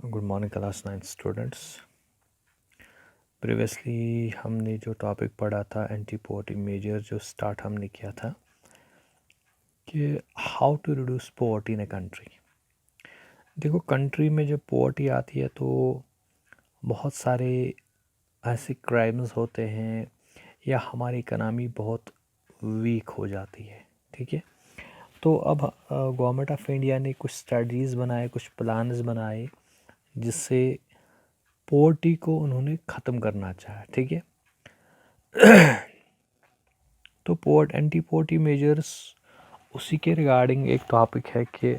Good morning class 9 students. Previously हमने जो topic पढ़ा था एंटी पॉवर्टी मेजर जो स्टार्ट हमने किया था कि how to reduce poverty in a country. देखो, कंट्री में जब पॉवर्टी आती है तो बहुत सारे ऐसे क्राइम्स होते हैं या हमारी इकनॉमी बहुत वीक हो जाती है। ठीक है, तो अब गवर्नमेंट ऑफ इंडिया ने कुछ स्ट्रेटजीज बनाए, कुछ प्लान्स बनाए जिससे पॉवर्टी को उन्होंने ख़त्म करना चाहा। ठीक है, तो एंटी पॉवर्टी मेजर्स उसी के रिगार्डिंग एक टॉपिक है कि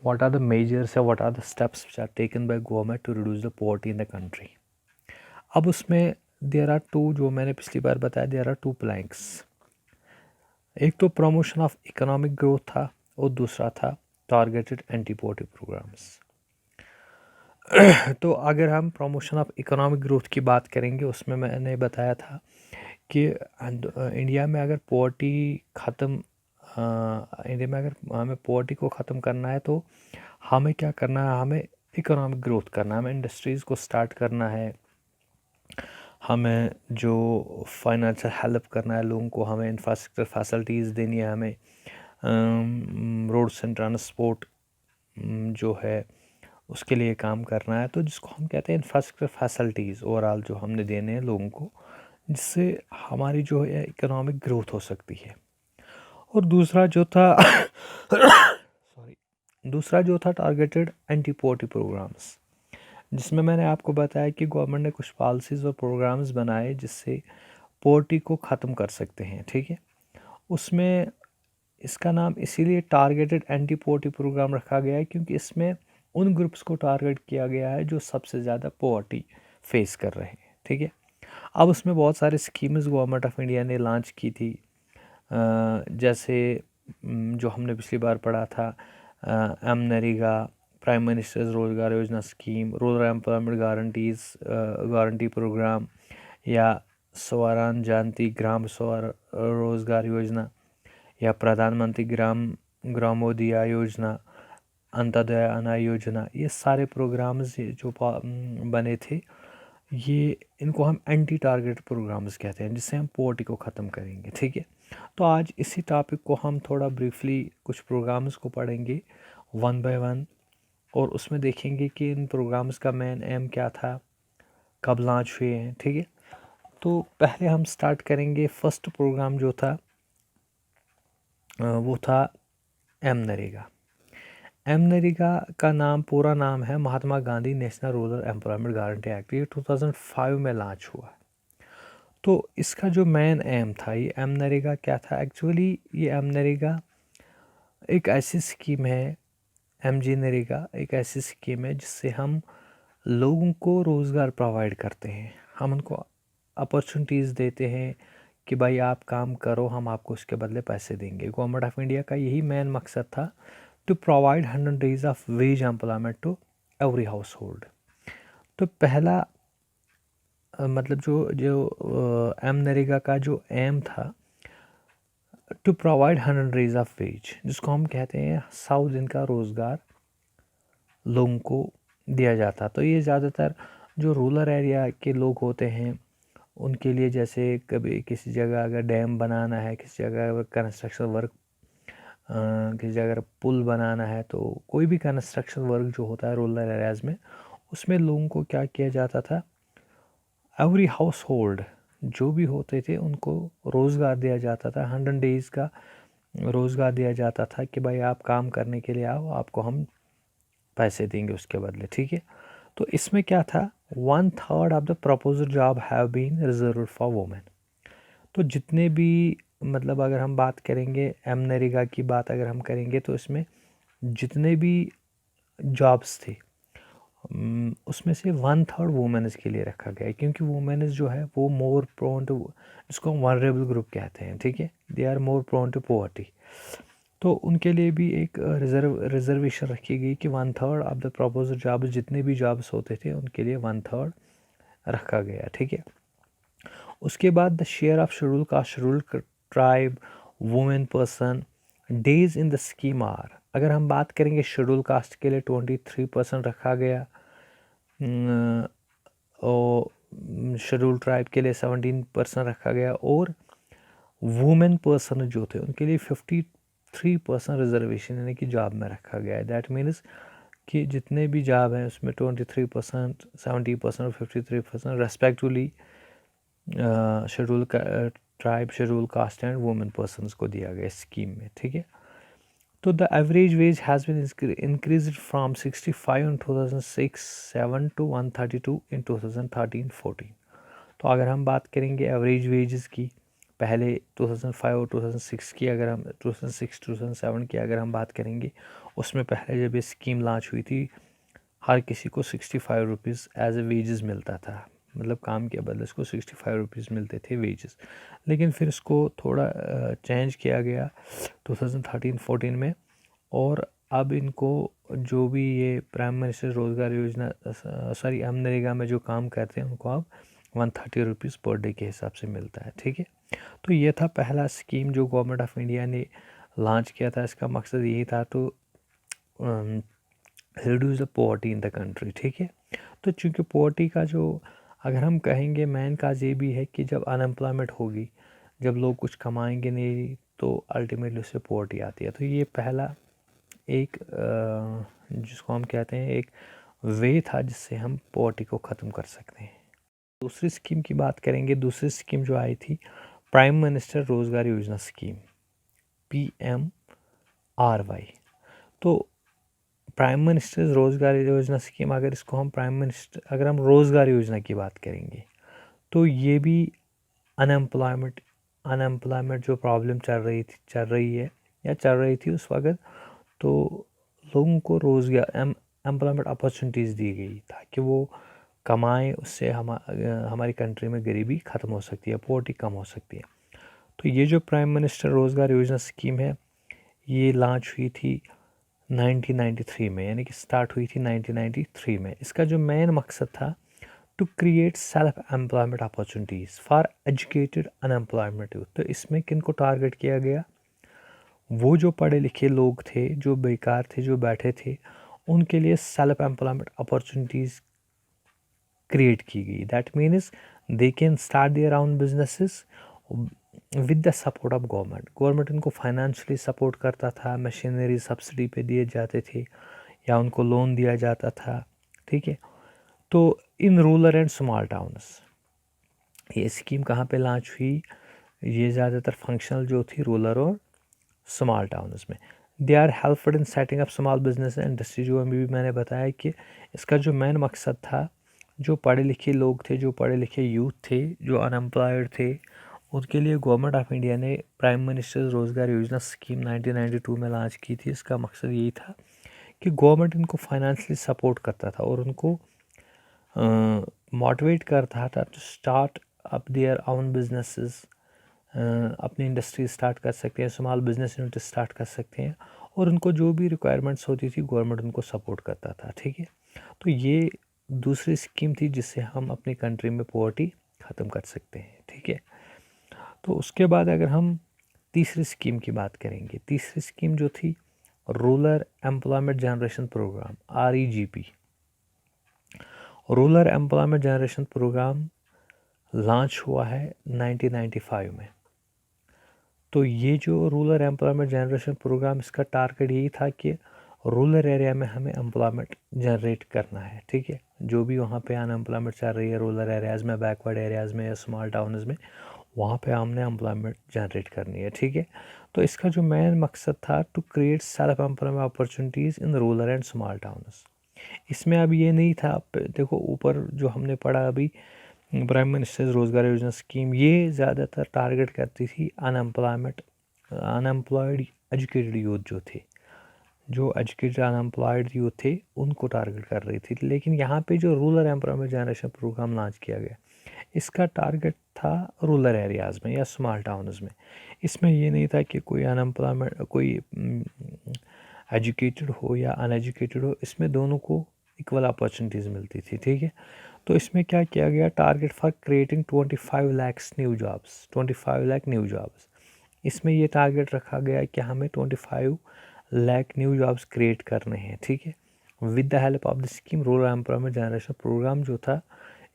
व्हाट आर द मेजर्स या what are the steps which are taken by government to reduce the poverty in the country. अब उसमें देयर आर टू, जो मैंने पिछली बार बताया, देयर आर टू प्लैंक्स। एक तो प्रमोशन ऑफ इकोनॉमिक ग्रोथ था और दूसरा था टारगेटेड एंटी पॉवर्टी प्रोग्राम्स। तो अगर हम प्रमोशन ऑफ इकोनॉमिक ग्रोथ की बात करेंगे, उसमें मैंने बताया था कि इंडिया में अगर पॉवर्टी ख़त्म इंडिया में अगर हमें पॉवर्टी को ख़त्म करना है तो हमें क्या करना है, हमें इकोनॉमिक ग्रोथ करना है, हमें इंडस्ट्रीज़ को स्टार्ट करना है, हमें जो फाइनेंशियल हेल्प करना है लोगों को, हमें इंफ्रास्ट्रक्चर फैसिलिटीज़ देनी है, हमें रोड्स एंड ट्रांसपोर्ट जो है उसके लिए काम करना है। तो जिसको हम कहते हैं इंफ्रास्ट्रक्चर फैसिलिटीज़ ओवरऑल जो हमने देने हैं लोगों को, जिससे हमारी जो है इकोनॉमिक ग्रोथ हो सकती है। और दूसरा जो था सॉरी दूसरा जो था टारगेटेड एंटी पॉवर्टी प्रोग्राम्स, जिसमें मैंने आपको बताया कि गवर्नमेंट ने कुछ पॉलिसीज़ और प्रोग्राम्स बनाए जिससे पॉवर्टी को ख़त्म कर सकते हैं। ठीक है, उसमें इसका नाम इसीलिए टारगेटेड एंटी पॉवर्टी प्रोग्राम रखा गया है क्योंकि इसमें उन ग्रुप्स को टारगेट किया गया है जो सबसे ज़्यादा पॉवर्टी फेस कर रहे हैं। ठीक है, अब उसमें बहुत सारे स्कीम्स गवर्नमेंट ऑफ इंडिया ने लॉन्च की थी, जैसे जो हमने पिछली बार पढ़ा था M NREGA, prime minister's Rozgar Yojana scheme, rural employment guarantee programme, या स्वरान जानती ग्राम स्वर रोज़गार योजना, या प्रधानमंत्री ग्रामोदय योजना, अंत्योदय अन्न योजना। ये सारे प्रोग्राम्स जो बने थे, ये इनको हम एंटी टारगेट प्रोग्राम्स कहते हैं, जिससे हम पॉवर्टी को ख़त्म करेंगे। ठीक है, तो आज इसी टॉपिक को हम थोड़ा ब्रीफली कुछ प्रोग्राम्स को पढ़ेंगे वन बाय वन, और उसमें देखेंगे कि इन प्रोग्राम्स का मेन एम क्या था, कब लॉन्च हुए हैं। ठीक है, तो पहले हम स्टार्ट करेंगे। फर्स्ट प्रोग्राम जो था वो था एम नरेगा। एम नरेगा का पूरा नाम है Mahatma Gandhi national rural employment guarantee act. ये 2005 में लॉन्च हुआ। तो इसका जो मेन एम था, ये एम नरेगा क्या था एक्चुअली, ये एम नरेगा एक ऐसी स्कीम है, एम जी नरेगा एक ऐसी स्कीम है जिससे हम लोगों को रोज़गार प्रोवाइड करते हैं, हम उनको अपॉर्चुनिटीज़ देते हैं कि भाई आप काम करो, हम आपको उसके बदले पैसे देंगे। गवर्नमेंट ऑफ इंडिया का यही मेन मकसद था, to provide 100 days of wage employment to every household. तो पहला मतलब जो जो एम नरेगा का जो एम था, to provide 100 days of wage, जिसको हम कहते हैं 100 दिन का रोज़गार लोगों को दिया जाता। तो ये ज़्यादातर जो रूरल एरिया के लोग होते हैं उनके लिए, जैसे कभी किसी जगह अगर डैम बनाना है, किसी जगह कंस्ट्रक्शन वर्क, किसी जगह पुल बनाना है, तो कोई भी कंस्ट्रक्शन वर्क जो होता है रूरल एरियाज़ में, उसमें लोगों को क्या किया जाता था, एवरी हाउस होल्ड जो भी होते थे उनको रोज़गार दिया जाता था, 100 डेज़ का रोज़गार दिया जाता था कि भाई आप काम करने के लिए आओ, आपको हम पैसे देंगे उसके बदले। ठीक है, तो इसमें क्या था, 1/3 of the proposed job have been reserved for women. तो जितने भी मतलब अगर हम बात करेंगे एम नरेगा की बात अगर हम करेंगे, तो इसमें जितने भी जॉब्स थे उसमें से 1/3 वुमेन्स के लिए रखा गया है, क्योंकि वुमेन्स जो है वो मोर प्रोन टू, जिसको हम वनरेबल ग्रुप कहते हैं। ठीक है, they are more prone to poverty. तो उनके लिए भी एक रिजर्वेशन रखी गई कि 1/3 ऑफ द प्रपोज्ड जॉब्स, जितने भी जॉब्स होते थे उनके लिए 1/3 रखा गया। ठीक है, उसके बाद the share of schedule caste, schedule tribe, women person days in the scheme are, अगर हम बात करेंगे शेड्यूल कास्ट के लिए 23% रखा गया, और शेड्यूल ट्राइब के लिए 17% रखा गया, और वुमेन पर्सन जो थे उनके लिए 53% रिजर्वेशन यानी कि जॉब में रखा गया है। दैट मीन्स कि जितने भी जॉब हैं उसमें 23%, 70% और 53% respectively schedule tribe, schedule caste and women persons को दिया गया स्कीम में, ठीक है। तो the average wage has been increased from 65 in 2006-7 to 132 in 2013-14। तो अगर हम बात करेंगे एवरेज वेजेस की, पहले 2005 और 2006 की, अगर हम 2006-2007 की अगर हम बात करेंगे, उसमें पहले जब ये स्कीम लॉन्च हुई थी हर किसी को 65 रुपीज़ एज ए वेजेस मिलता था, मतलब काम के बदले इसको 65 रुपीज़ मिलते थे वेजेस। लेकिन फिर इसको थोड़ा चेंज किया गया 2013-14 में, और अब इनको जो भी ये प्राइम मिनिस्टर रोज़गार योजना सॉरी मनरेगा में जो काम करते हैं उनको अब 130 रुपीज़ पर डे के हिसाब से मिलता है, ठीक है। तो ये था पहला स्कीम जो गवर्नमेंट ऑफ इंडिया ने लॉन्च किया था। इसका मकसद यही था तो reduce the poverty in the country, ठीक है। तो चूँकि पॉवर्टी का जो अगर हम कहेंगे मेन काज ये भी है कि जब अनएम्प्लॉयमेंट होगी, जब लोग कुछ कमाएंगे नहीं, तो अल्टीमेटली उससे पॉवर्टी आती है। तो ये पहला एक जिसको हम कहते हैं एक वे था जिससे हम पॉवर्टी को ख़त्म कर सकते हैं। दूसरी स्कीम की बात करेंगे। दूसरी स्कीम जो आई थी प्राइम मिनिस्टर रोज़गार योजना स्कीम, PMRY। तो प्राइम मिनिस्टर रोज़गार योजना स्कीम, अगर इसको हम अगर हम रोज़गार योजना की बात करेंगे तो ये भी अनएम्प्लॉयमेंट जो प्रॉब्लम चल रही है या चल रही थी उस वक्त, तो लोगों को रोज़गार एम्प्लॉयमेंट अपॉर्चुनिटीज़ दी गई ताकि वो कमाएं, उससे हमारी कंट्री में गरीबी ख़त्म हो सकती है, पॉवर्टी कम हो सकती है। तो ये जो प्राइम मिनिस्टर रोज़गार योजना स्कीम है ये लॉन्च हुई थी 1993 में, यानी कि स्टार्ट हुई थी 1993 में। इसका जो मेन मकसद था to create self employment opportunities for educated unemployment youth. तो इसमें किन को टारगेट किया गया? वो जो पढ़े लिखे लोग थे, जो बेकार थे, जो बैठे थे, उनके लिए सेल्फ एम्प्लॉयमेंट अपॉर्चुनिटीज़ क्रिएट की गई। That means they can start their own businesses with the support of government. Government उनको फाइनेंशियली सपोर्ट करता था, मशीनरी सब्सिडी पे दिए जाते थे या उनको लोन दिया जाता था, ठीक है। तो इन रूरल एंड स्मॉल टाउन्स ये स्कीम कहाँ पे लॉन्च हुई? ये ज़्यादातर फंक्शनल जो थी रूरल और स्मॉल टाउन्स में। They are helpful in setting up small business industry. जो अभी भी मैंने बताया कि इसका जो मेन मकसद था, जो पढ़े लिखे लोग थे, जो पढ़े लिखे यूथ थे, जो अनएम्प्लॉयड थे, उनके लिए गवर्नमेंट ऑफ इंडिया ने प्राइम मिनिस्टर रोज़गार योजना स्कीम 1992 में लॉन्च की थी। इसका मकसद यही था कि गवर्नमेंट इनको फाइनेंशियली सपोर्ट करता था और उनको मोटिवेट करता था to start up their own businesses. अपनी इंडस्ट्री स्टार्ट कर सकते हैं, स्मॉल बिजनेस यूनिट स्टार्ट कर सकते हैं, और उनको जो भी रिक्वायरमेंट्स होती थी गवर्नमेंट उनको सपोर्ट करता था, ठीक है। तो ये दूसरी स्कीम थी जिससे हम अपनी कंट्री में पॉवर्टी ख़त्म कर सकते हैं, ठीक है। तो उसके बाद अगर हम तीसरी स्कीम की बात करेंगे, तीसरी स्कीम जो थी rural employment generation programme, REGP। Rural employment generation programme launch हुआ है 1995 में। तो ये जो रूरल एम्प्लॉयमेंट जनरेशन प्रोग्राम, इसका टारगेट यही था कि रूरल एरिया में हमें एम्प्लॉयमेंट जनरेट करना है, ठीक है। जो भी वहाँ पे अनएम्प्लॉयमेंट चल रही है रूरल एरियाज़ में, बैकवर्ड एरियाज़ में या स्मॉल टाउन्स में, वहाँ पे हमने एम्प्लॉयमेंट जनरेट करनी है, ठीक है। तो इसका जो मेन मकसद था to create self employment opportunities in rural and small towns. इसमें अब ये नहीं था, देखो ऊपर जो हमने पढ़ा अभी प्राइम मिनिस्टर रोज़गार योजना स्कीम, ये ज़्यादातर टारगेट करती थी अनएम्प्लॉयड एजुकेटेड यूथ जो थे, जो एजुकेटेड अनएम्प्लॉयड यूथ थे उनको टारगेट कर रही थी। लेकिन यहाँ पे जो rural employment generation programme launch किया गया, इसका टारगेट था रूरल एरियाज़ में या स्मॉल टाउन्स में। इसमें ये नहीं था कि कोई अनएम्प्लॉयमेंट, कोई एजुकेटेड हो या अनएजुकेटेड हो, इसमें दोनों को इक्वल अपॉर्चुनिटीज़ मिलती थी, ठीक है। तो इसमें क्या किया गया? Target for creating 25 lakh new jobs, 25 lakh new jobs. इसमें ये टारगेट रखा गया कि हमें 25 लाख न्यू जॉब्स क्रिएट करने हैं, ठीक है। With the help of the scheme rural employment generation programme जो था,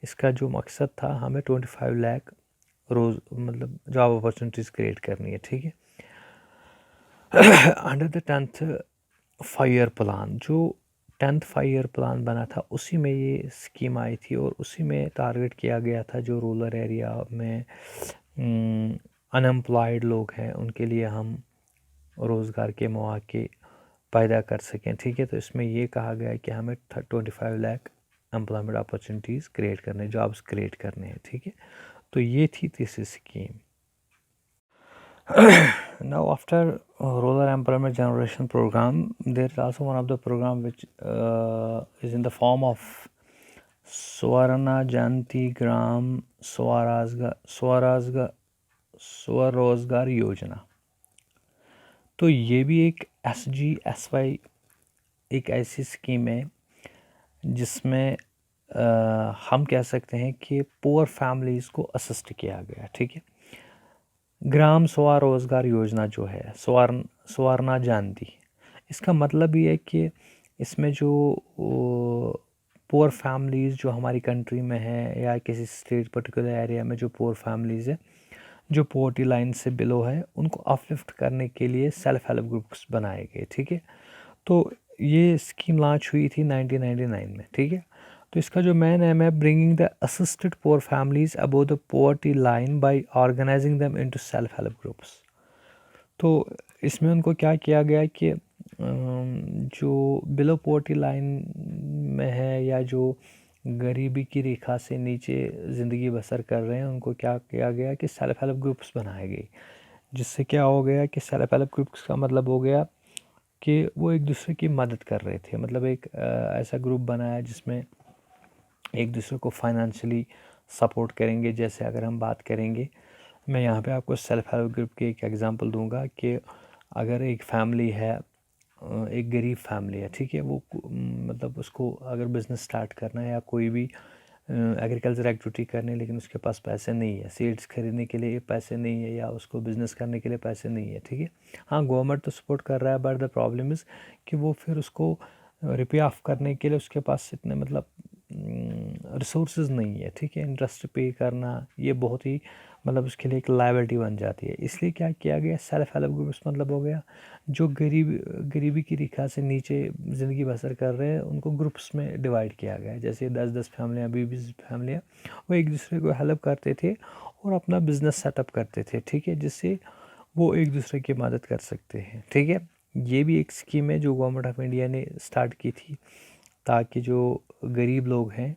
इसका जो मकसद था हमें 25 लाख रोज़ मतलब जॉब अपॉर्चुनिटीज़ क्रिएट करनी है, ठीक है। Under the 10th 5 year plan, जो 10th 5 ईयर प्लान बना था उसी में ये स्कीम आई थी और उसी में टारगेट किया गया था जो रूरल एरिया में अनएम्प्लॉयड लोग हैं उनके लिए हम रोज़गार के मौके पैदा कर सकें, ठीक है। तो इसमें ये कहा गया है कि हमें 25 लाख एम्प्लॉयमेंट अपॉर्चुनिटीज़ क्रिएट करने, जॉब्स क्रिएट करने हैं, ठीक है। तो ये थी तीसरी scheme. Now after rural employment generation program, there is also one of the program which is in the form of Swarna Janti Gram स्वरोजगार योजना। तो ये भी एक SGSY एक ऐसी स्कीम है जिसमें हम कह सकते हैं कि पुअर फैमिलीज़ को असिस्ट किया गया, ठीक है। ग्राम स्वरोजगार योजना जो है स्वर्णा जयंती, इसका मतलब ये है कि इसमें जो पुअर फैमिलीज़ जो हमारी कंट्री में है या किसी स्टेट पर्टिकुलर एरिया में जो पुअर फैमिलीज़ है जो पॉवर्टी लाइन से बिलो है, उनको अपलिफ्ट करने के लिए सेल्फ हेल्प ग्रुप्स बनाए गए, ठीक है। तो ये स्कीम लॉन्च हुई थी 1999 में, ठीक है। तो इसका जो मेन एम है bringing the assisted poor families above the poverty line by organising them into self help groups. तो इसमें उनको क्या किया गया कि जो बिलो पॉवर्टी लाइन में है या जो गरीबी की रेखा से नीचे ज़िंदगी बसर कर रहे हैं, उनको क्या किया गया कि सेल्फ हेल्प ग्रुप्स बनाए गए। जिससे क्या हो गया कि सेल्फ हेल्प ग्रुप्स का मतलब हो गया कि वो एक दूसरे की मदद कर रहे थे। मतलब एक ऐसा ग्रुप बनाया जिसमें एक दूसरे को फाइनेंशियली सपोर्ट करेंगे। जैसे अगर हम बात करेंगे, मैं यहाँ पे आपको सेल्फ हेल्प ग्रुप की एक एग्जांपल दूंगा कि अगर एक फैमिली है, एक गरीब फैमिली है, ठीक है, वो मतलब उसको अगर बिज़नेस स्टार्ट करना है या कोई भी एग्रीकल्चर एक्टिविटी करनी है, लेकिन उसके पास पैसे नहीं है, सीड्स खरीदने के लिए पैसे नहीं है या उसको बिज़नेस करने के लिए पैसे नहीं है, ठीक है। हाँ, गवर्नमेंट तो सपोर्ट कर रहा है, बट द प्रॉब्लम इज़ कि वो फिर उसको रिपे ऑफ करने के लिए उसके पास इतने मतलब रिसोर्सेज नहीं है, ठीक है। इंटरेस्ट पे करना ये बहुत ही मतलब उसके लिए एक लायबिलिटी बन जाती है। इसलिए क्या किया गया, सेल्फ हेल्प ग्रुप्स मतलब हो गया जो गरीबी की रेखा से नीचे ज़िंदगी बसर कर रहे हैं, उनको ग्रुप्स में डिवाइड किया गया है। जैसे 10-10 फैमिलियाँ, 20-20 फैमिलियाँ, वो एक दूसरे को हेल्प करते थे और अपना बिजनेस सेटअप करते थे, ठीक है, जिससे वो एक दूसरे की मदद कर सकते हैं, ठीक है। ये भी एक स्कीम है जो गवर्नमेंट ऑफ इंडिया ने स्टार्ट की थी ताकि जो गरीब लोग हैं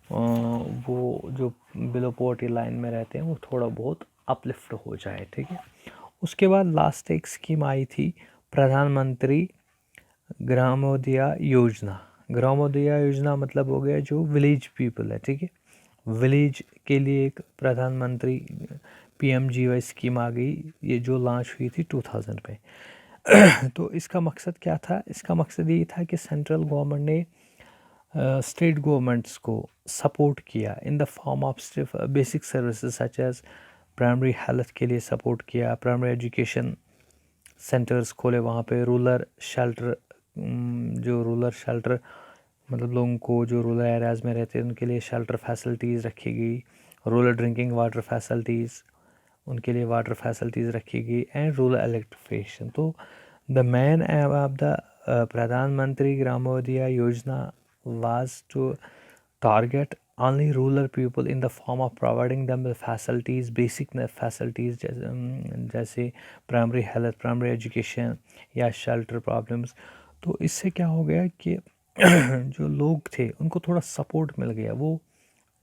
वो जो बिलो पॉवर्टी लाइन में रहते हैं वो थोड़ा बहुत अपलिफ्ट हो जाए, ठीक है। उसके बाद लास्ट एक स्कीम आई थी प्रधानमंत्री ग्रामोदय योजना। ग्रामोदय योजना मतलब हो गया जो विलेज पीपल है, ठीक है। विलेज के लिए एक प्रधानमंत्री PMGY स्कीम आ गई, ये जो लॉन्च हुई थी 2000 में। तो इसका मकसद क्या था, इसका मकसद ये था कि सेंट्रल गवर्नमेंट ने स्टेट गवर्नमेंट्स को सपोर्ट किया इन द फॉर्म ऑफ सिर्फ basic services such as primary health के लिए सपोर्ट किया, प्राइमरी एजुकेशन सेंटर्स खोले वहाँ पे, रूरल शेल्टर जो रूरल शेल्टर मतलब लोगों को जो रूरल एरियाज़ में रहते हैं उनके लिए शेल्टर फैसिलिटीज़ रखी गई, रूरल ड्रिंकिंग वाटर फैसिलिटीज़ उनके लिए वाटर फैसिलिटीज़ रखी गई एंड रूरल इलेक्ट्रिफिकेशन। तो the main M of the प्रधानमंत्री ग्रामोदय योजना was to target only rural people in the form of providing them with facilities, basic facilities जैसे प्राइमरी हेल्थ, प्राइमरी एजुकेशन या shelter problems. तो इससे क्या हो गया कि जो लोग थे उनको थोड़ा सपोर्ट मिल गया। वो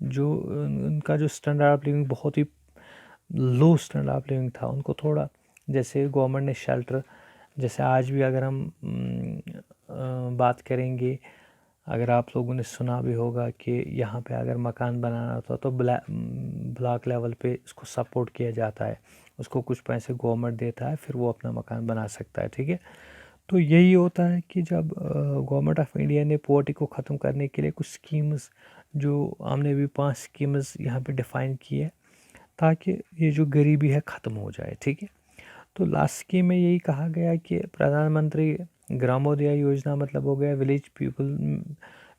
जो उनका जो स्टैंडर्ड ऑफ लिविंग बहुत ही लो स्टैंडर्ड ऑफ लिविंग था, उनको थोड़ा, जैसे गवर्नमेंट ने शेल्टर, जैसे आज भी अगर हम बात करेंगे, अगर आप लोगों ने सुना भी होगा कि यहाँ पे अगर मकान बनाना होता तो ब्लॉक लेवल पे इसको सपोर्ट किया जाता है, उसको कुछ पैसे गवर्नमेंट देता है, फिर वो अपना मकान बना सकता है, ठीक है। तो यही होता है कि जब गवर्नमेंट ऑफ इंडिया ने पॉवर्टी को ख़त्म करने के लिए कुछ स्कीम्स, जो हमने भी 5 स्कीम्स यहाँ पे डिफ़ाइन की है ताकि ये जो गरीबी है ख़त्म हो जाए, ठीक है। तो लास्ट स्कीम में यही कहा गया कि प्रधानमंत्री ग्रामोदय योजना मतलब हो गया विलेज पीपल,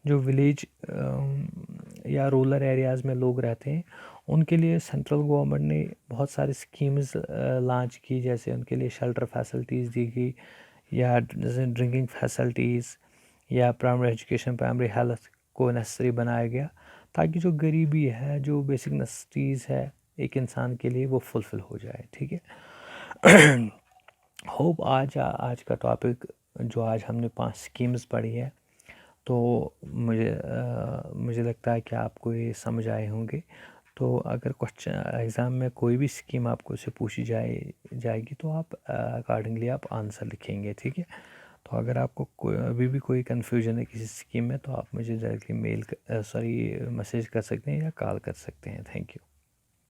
जो विलेज या रूरल एरियाज़ में लोग रहते हैं उनके लिए सेंट्रल गवर्नमेंट ने बहुत सारी स्कीम्स लॉन्च की, जैसे उनके लिए शेल्टर फैसिलिटीज़ दी गई, या जैसे ड्रिंकिंग फैसिलिटीज़, या प्राइमरी एजुकेशन, प्राइमरी हेल्थ को नेसेसरी बनाया गया, ताकि जो गरीबी है, जो बेसिक नेसेसिटीज़ है एक इंसान के लिए, वो फुलफ़िल हो जाए। ठीक है। होप आज का टॉपिक जो आज हमने 5 स्कीम्स पढ़ी है, तो मुझे लगता है कि आपको ये समझ आए होंगे। तो अगर क्वेश्चन एग्ज़ाम में कोई भी स्कीम आपको से पूछी जाएगी तो आप अकॉर्डिंगली आप आंसर लिखेंगे। ठीक है। तो अगर आपको अभी भी कोई कन्फ्यूजन है किसी स्कीम में, तो आप मुझे डायरेक्टली मैसेज कर सकते हैं या कॉल कर सकते हैं। Thank you.